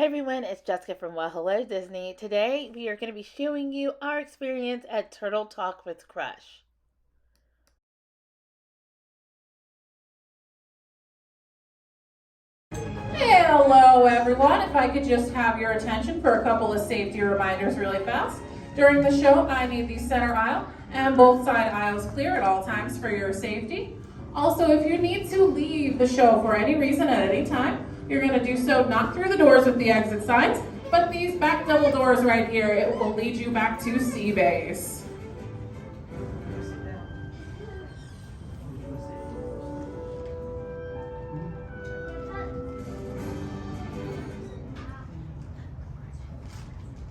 everyone, it's Jessica from Well Hello Disney. Today we are going to be showing you our experience at Turtle Talk with Crush. Hello everyone, if I could just have your attention for a couple of safety reminders really fast. During the show, I need the center aisle and both side aisles clear at all times for your safety. Also, if you need to leave the show for any reason at any time, you're going to do so not through the doors with the exit signs, but these back double doors right here. It will lead you back to Sea Base.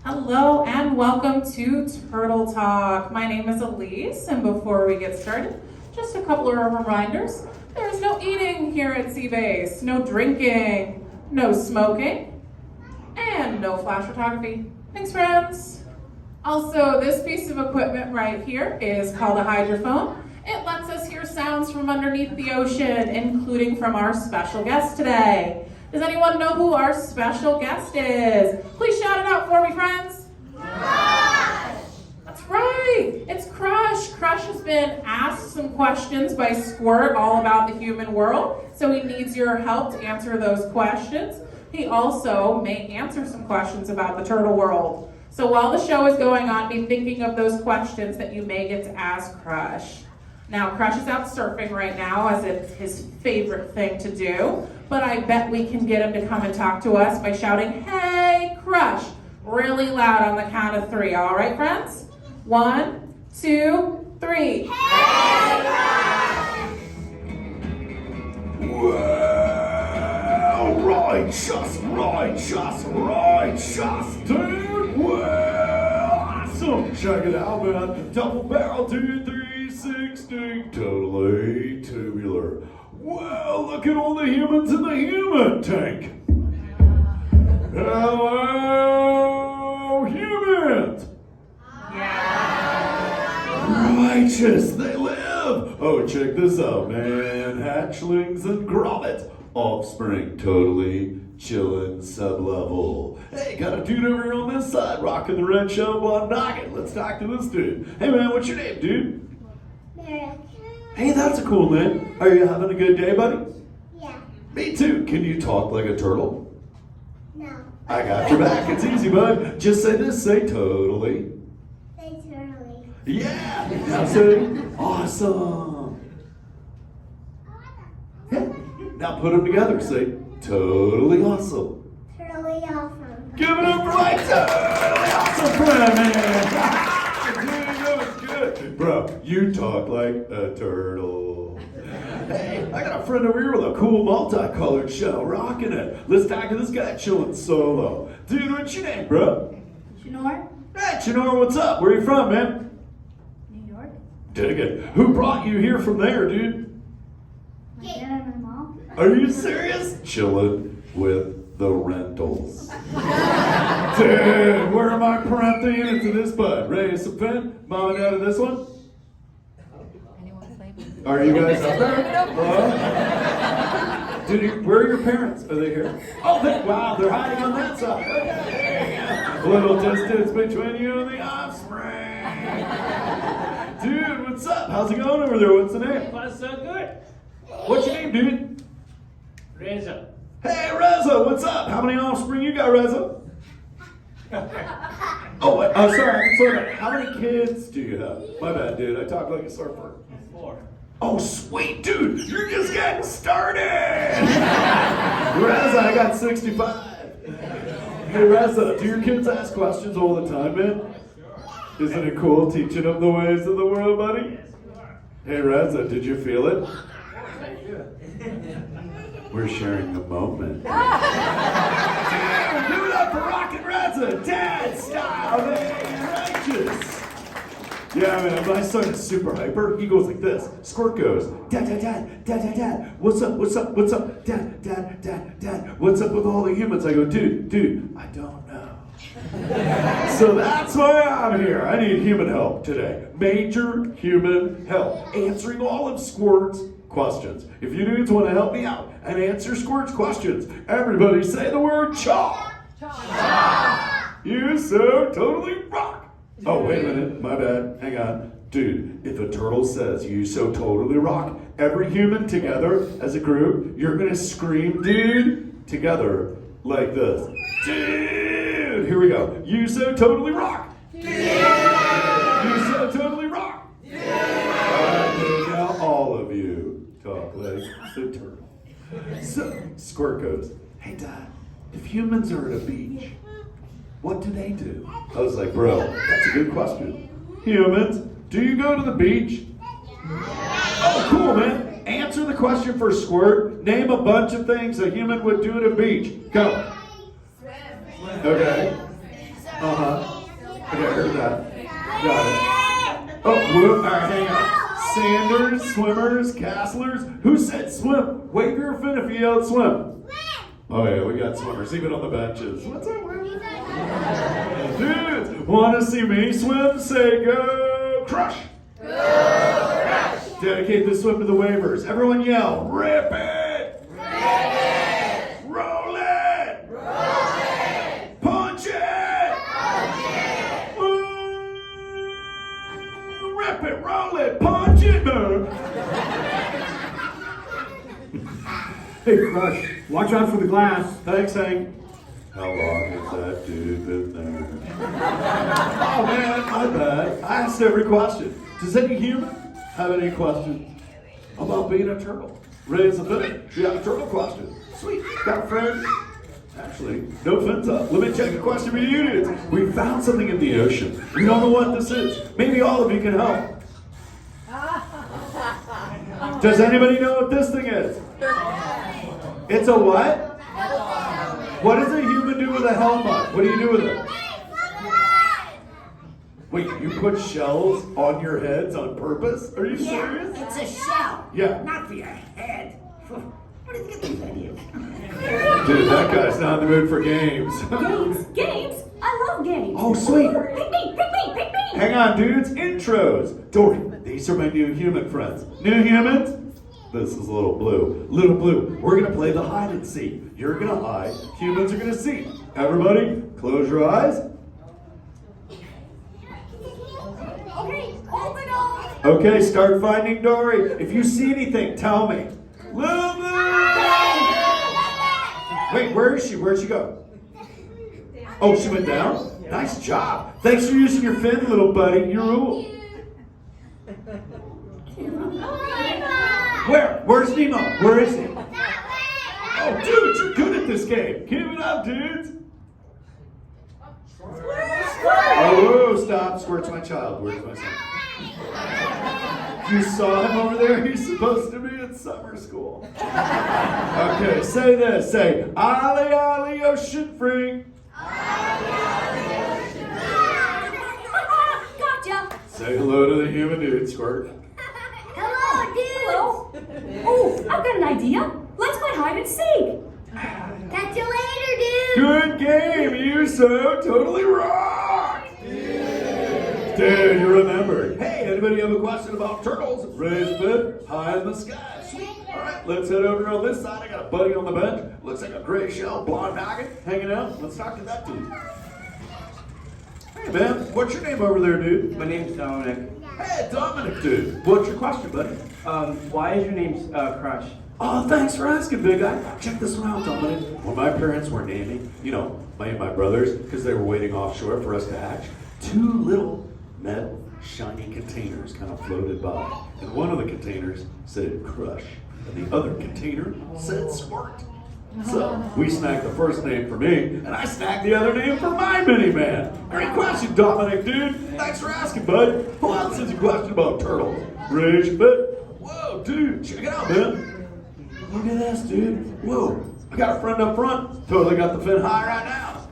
Hello and welcome to Turtle Talk. My name is Elise, and before we get started, just a couple of reminders. There's no eating here at Sea Base, no drinking, no smoking, and no flash photography. Thanks, friends. Also, this piece of equipment right here is called a hydrophone. It lets us hear sounds from underneath the ocean, including from our special guest today. Does anyone know who our special guest is? Please shout it out for me, friends. Crush! That's right, it's Crush. Crush has been asked some questions by Squirt all about the human world, so he needs your help to answer those questions. He also may answer some questions about the turtle world. So while the show is going on, be thinking of those questions that you may get to ask Crush. Now, Crush is out surfing right now, as it's his favorite thing to do, but I bet we can get him to come and talk to us by shouting, "Hey, Crush," really loud on the count of 3. All right, friends? 1, 2, 3. Hey, Crush! Well, righteous, dude. Well, awesome. Check it out, man. Double barrel 2360, totally tubular. Well, look at all the humans in the human tank. Hello, humans. Righteous, they live. Oh, check this out, man. Hatchlings and grommets. Offspring, totally chillin' sub-level. Hey, got a dude over here on this side, rocking the red show on noggin. Let's talk to this dude. Hey, man, what's your name, dude? Mary. Hey, that's a cool name. Are you having a good day, buddy? Yeah. Me too. Can you talk like a turtle? No. I got your back. It's easy, bud. Just say this. Say totally. They totally. Yeah. Now say awesome. Yeah. Now put them together. Say totally awesome. Totally awesome. Give it up for my totally awesome friend, man. Dude, that was good. Bro, you talk like a turtle. Hey, I got a friend over here with a cool multicolored shell, rocking it. Let's talk to this guy chilling solo. Dude, what's your name, bro? Chinor? Hey, Chinor, what's up? Where are you from, man? New York? Dig it. Who brought you here from there, dude? My dad and my mom. Are you serious? Chilling with the Rentals. Dude, where are my parental units in this bud? Ready to submit? Mom and dad of this one? Are you guys up there? Dude, where are your parents? Are they here? Oh, wow, they're hiding on that side. Okay. A little distance between you and the offspring. Dude, what's up? How's it going over there? What's the name? What's so good? What's your name, dude? Reza. Hey, Reza, what's up? How many offspring you got, Reza? Oh, what? Oh, sorry. How many kids do you have? My bad, dude. I talk like a surfer. 4. Oh, sweet, dude. You're just getting started. Reza, I got 65. Hey, Reza, do your kids ask questions all the time, man? Isn't it cool teaching them the ways of the world, buddy? Hey, Reza, did you feel it? We're sharing a moment. Damn, give it up for Rockin' Reza, dad style, man, righteous. Yeah, man, my son is super hyper. He goes like this. Squirt goes, dad, dad, dad, dad, dad, dad. What's up, what's up, what's up? Dad, dad, dad, dad. What's up with all the humans? I go, dude, I don't know. So that's why I'm here. I need human help today. Major human help. Answering all of Squirt's questions. If you dudes want to help me out and answer Squirt's questions, everybody say the word chaw. You so totally rock. Oh, wait a minute. My bad. Hang on. Dude, if a turtle says you so totally rock, every human together as a group, you're going to scream, dude, together like this. Dude! Here we go. You so totally rock. Dude! You so totally rock. Dude! Now all of you talk like the turtle. So, Squirt goes, hey, Dad, if humans are at a beach, what do they do? I was like, bro, that's a good question. Humans, do you go to the beach? Oh, cool, man. Answer the question for Squirt. Name a bunch of things a human would do at a beach. Go. Okay. Uh-huh. Okay, I heard that. Got it. Oh, whoop. All right, hang on. Sanders, swimmers, castlers. Who said swim? Wave your fin if you yelled swim. Oh, yeah, we got swimmers, even on the benches. What's up, dudes, want to see me swim? Say go crush. Go crush. Dedicate this swim to the wavers. Everyone yell, rip it. Rip it. Roll it. Roll it. Punch it. Punch it. Rip it, roll it, punch it. Hey, Crush, watch out for the glass. Thanks, Hank. How long has that dude been there? Oh man, my bad. I asked every question. Does any human have any questions about being a turtle? Raise a fin. You got a turtle question. Sweet. Got a friend? Actually, no fins up. Let me check a question for you dudes. We found something in the ocean. We don't know what this is. Maybe all of you can help. Does anybody know what this thing is? It's a what? What does a human do with a helmet? What do you do with it? Wait, you put shells on your heads on purpose? Are you serious? It's a shell. Yeah. Not for your head. Where did you get these ideas? Dude, that guy's not in the mood for games. Games? Games? I love games. Oh, sweet. Pick me, pick me, pick me. Hang on, dudes. Intros. Dory, these are my new human friends. New humans? This is Little Blue. Little Blue, we're going to play the hide and seek. You're going to hide. Humans are going to seek. Everybody, close your eyes. Okay, open up. Okay, start finding Dory. If you see anything, tell me. Little Blue! Wait, where is she? Where'd she go? Oh, she went down? Nice job. Thanks for using your fin, little buddy. You rule. Where? Where's Nemo? Where is he? Oh, dude, you're good at this game. Give it up, dudes. Oh, stop. Squirt's my child. Where's my son? You saw him over there? He's supposed to be in summer school. Okay, say this. Say, Ollie, Ollie, ocean freak. Gotcha. Say hello to the human dude, Squirt. Hello, dude. Hello. Oh, I've got an idea. Let's play hide and seek. Catch you later, dude. Good game. You so totally rock. Dude, you remembered. Hey, anybody have a question about turtles? Raise a bit, high in the sky. Sweet. All right, let's head over on this side. I got a buddy on the bench. Looks like a gray shell, blonde noggin, hanging out. Let's talk to that dude. Hey, man, what's your name over there, dude? My name's Dominic. Hey, Dominic, dude. What's your question, buddy? Why is your name Crush? Oh, thanks for asking, big guy. Check this one out, Dominic. When my parents were naming, my brothers, because they were waiting offshore for us to hatch, two little metal shiny containers kind of floated by. And one of the containers said Crush, and the other container said Squirt. So we snagged the first name for me, and I snagged the other name for my mini-man. Great question, Dominic, dude. Thanks for asking, bud. Who else has a question about turtles? Raise your bit. Whoa, dude, check it out, man. Look at this, dude. Whoa, I got a friend up front. Totally got the fin high right now.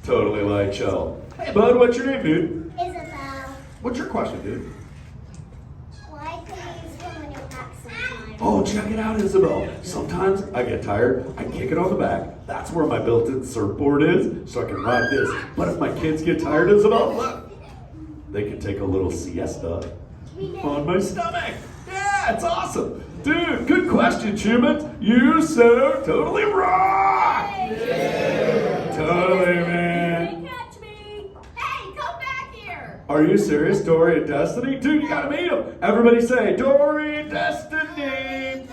Totally light shell. Hey, bud, what's your name, dude? Isabel, What's your question, dude? why can you swim on your back sometimes? Oh, check it out, Isabel. Sometimes I get tired, I kick it on the back. That's where my built-in surfboard is, so I can ride this. But if my kids get tired, Isabel, look, they can take a little siesta on my stomach. Yeah, it's awesome. Dude, good question, humans. You so totally rock. Yeah. Totally, man. Catch me! Hey, come back here! Are you serious? Dory and Destiny? Dude, you gotta meet them. Everybody say, Dory and Destiny.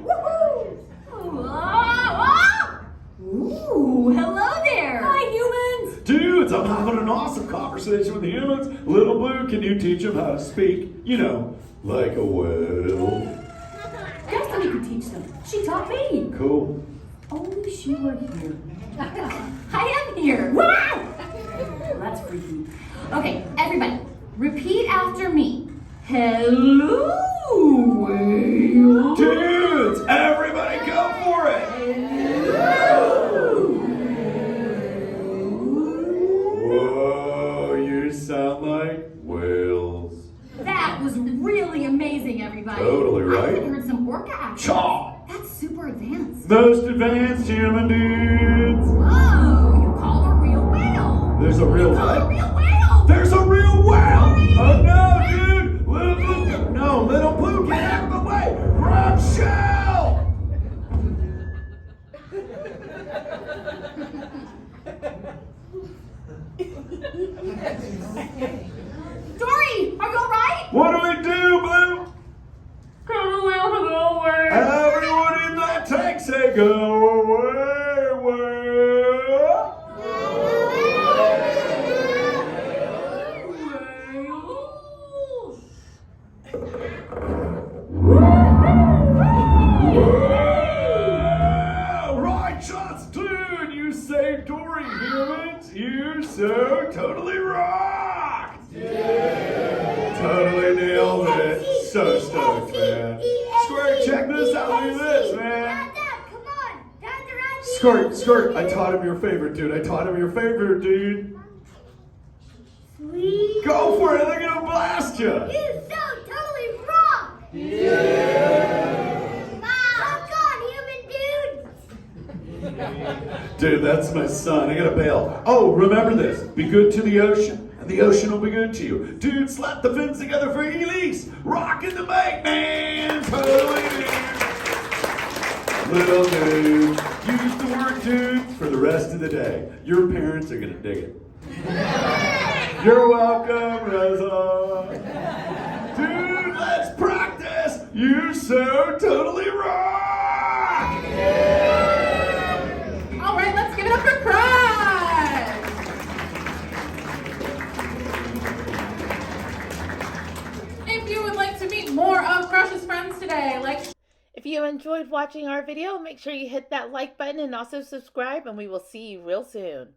Woohoo! Ooh, hello there! Hi, humans! Dudes, I'm having an awesome conversation with the humans. Little Blue, can you teach them how to speak? You know, like a whale. Destiny could teach them. She taught me. Cool. Only she were here. I am here. Wow! That's freaky. Okay, everybody, repeat after me. Hello, whale. Dudes, everybody go for it. Whoa, you sound like whales. That was really amazing, everybody. Totally right. I even heard some orca accents. Chaw! That's super advanced. Most advanced human dudes. Whoa, you call a real whale. There's a real Call a what? real whale. There's a real whale! Oh no, dude! Little Blue, no, Little Blue, get out of the way! Grab shell! Dory, are you alright? What do we do, Blue? Go away. Everyone in that tank say go away, whale! Whoa! Right shots, dude! You saved Dory, humans! You so totally rocked! Totally nailed it. So stoked, man. Squirt, check this out. Look at this, man. Dad, come on. Dad's around Skirt, I taught him your favorite, dude. I taught him your favorite, dude. Sweet. Go for it. They're going to blast you. You so totally rock. Mom, come on, human dude. Dude, that's my son. I got to bail. Oh, remember this. Be good to the ocean, and the ocean will be good to you. Dude, slap the fins together for Elise. Rockin' the bank, man. Totally, dude. Little dude. Use the word dude for the rest of the day. Your parents are going to dig it. You're welcome, Reza. Dude, let's practice. You so totally rock. All right, let's give it up for Crush. If you would like to meet more of Crush's friends today, If you enjoyed watching our video, make sure you hit that like button and also subscribe, and we will see you real soon.